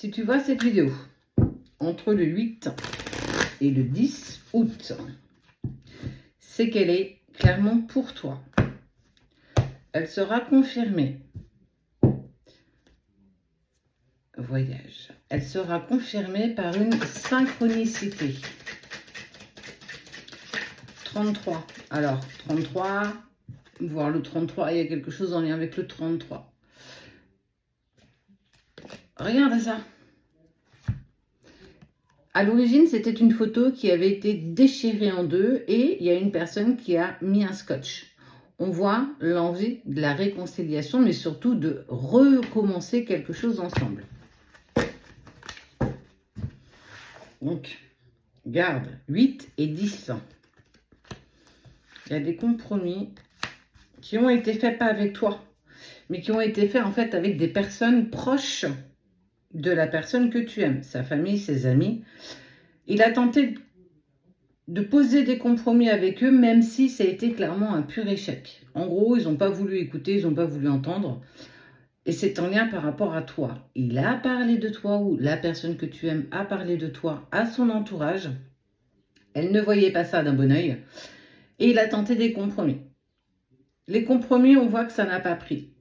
Si tu vois cette vidéo entre le 8 et le 10 août, c'est qu'elle est clairement pour toi. Elle sera confirmée. Voyage. Elle sera confirmée par une synchronicité. 33. Alors, 33, voir le 33, il y a quelque chose en lien avec le 33. Regarde ça. À l'origine, c'était une photo qui avait été déchirée en deux et il y a une personne qui a mis un scotch. On voit l'envie de la réconciliation, mais surtout de recommencer quelque chose ensemble. Donc, garde 8 et 10. Il y a des compromis qui ont été faits pas avec toi, mais qui ont été faits en fait avec des personnes proches de la personne que tu aimes, sa famille, ses amis. Il a tenté de poser des compromis avec eux, même si ça a été clairement un pur échec. En gros, ils n'ont pas voulu écouter, ils n'ont pas voulu entendre. Et c'est en lien par rapport à toi. Il a parlé de toi, ou la personne que tu aimes a parlé de toi à son entourage. Elle ne voyait pas ça d'un bon oeil. Et il a tenté des compromis. Les compromis, on voit que ça n'a pas pris.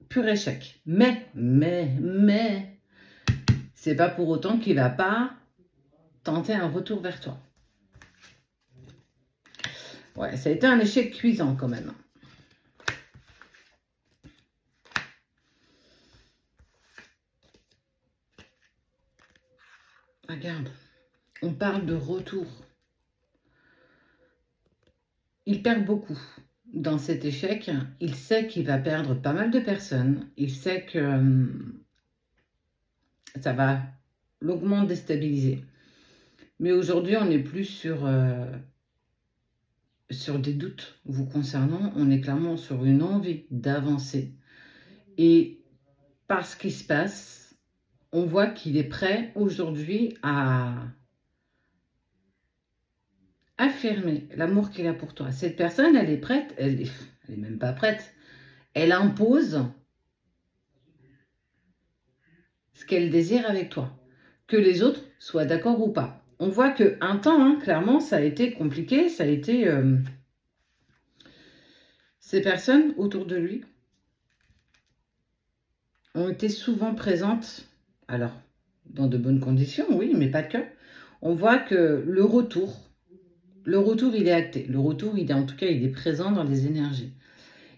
Pur échec. Mais, c'est pas pour autant qu'il va pas tenter un retour vers toi. Ouais, ça a été un échec cuisant quand même. Regarde, on parle de retour. Il perd beaucoup dans cet échec. Il sait qu'il va perdre pas mal de personnes. Il sait que ça va longuement déstabiliser. Mais aujourd'hui, on n'est plus sur des doutes vous concernant. On est clairement sur une envie d'avancer. Et par ce qui se passe, on voit qu'il est prêt aujourd'hui à affirmer l'amour qu'il a pour toi. Cette personne, elle est prête, elle est même pas prête. Elle impose ce qu'elle désire avec toi. Que les autres soient d'accord ou pas. On voit qu'un temps, clairement, ça a été compliqué. Ça a été... ces personnes autour de lui ont été souvent présentes. Alors, dans de bonnes conditions, oui, mais pas que. On voit que le retour, il est acté. Le retour, en tout cas, il est présent dans les énergies.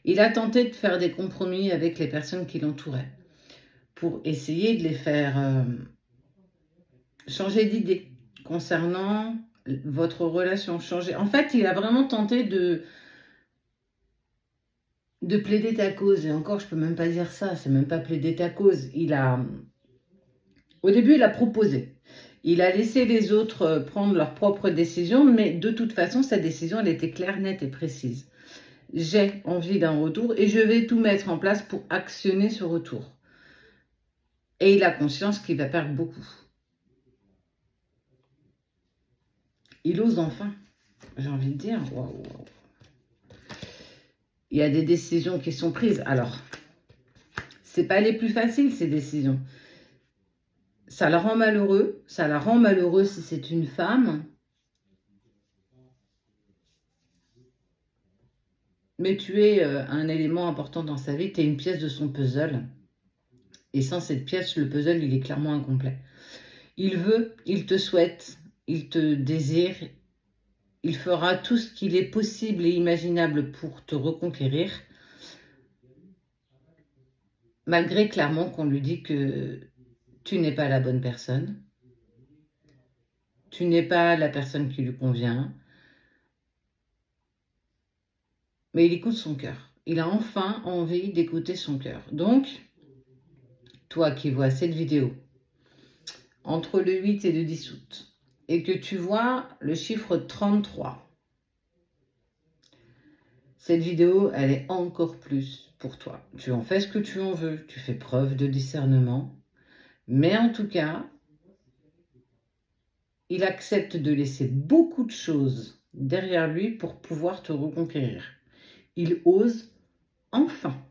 Il a tenté de faire des compromis avec les personnes qui l'entouraient pour essayer de les faire changer d'idée concernant votre relation. En fait, il a vraiment tenté de plaider ta cause. Et encore, je peux même pas dire ça. C'est même pas plaider ta cause. Au début, il a proposé. Il a laissé les autres prendre leurs propres décisions, mais de toute façon, sa décision, elle était claire, nette et précise. J'ai envie d'un retour et je vais tout mettre en place pour actionner ce retour. Et il a conscience qu'il va perdre beaucoup. Il ose enfin, j'ai envie de dire. Waouh. Il y a des décisions qui sont prises. Alors, c'est pas les plus faciles, ces décisions. Ça la rend malheureux. Ça la rend malheureuse si c'est une femme. Mais tu es un élément important dans sa vie. Tu es une pièce de son puzzle. Et sans cette pièce, le puzzle, il est clairement incomplet. Il veut, il te souhaite, il te désire. Il fera tout ce qu'il est possible et imaginable pour te reconquérir. Malgré clairement qu'on lui dit que tu n'es pas la bonne personne. Tu n'es pas la personne qui lui convient. Mais il écoute son cœur. Il a enfin envie d'écouter son cœur. Donc, toi qui vois cette vidéo entre le 8 et le 10 août et que tu vois le chiffre 33, cette vidéo, elle est encore plus pour toi. Tu en fais ce que tu en veux. Tu fais preuve de discernement. Mais en tout cas, il accepte de laisser beaucoup de choses derrière lui pour pouvoir te reconquérir. Il ose enfin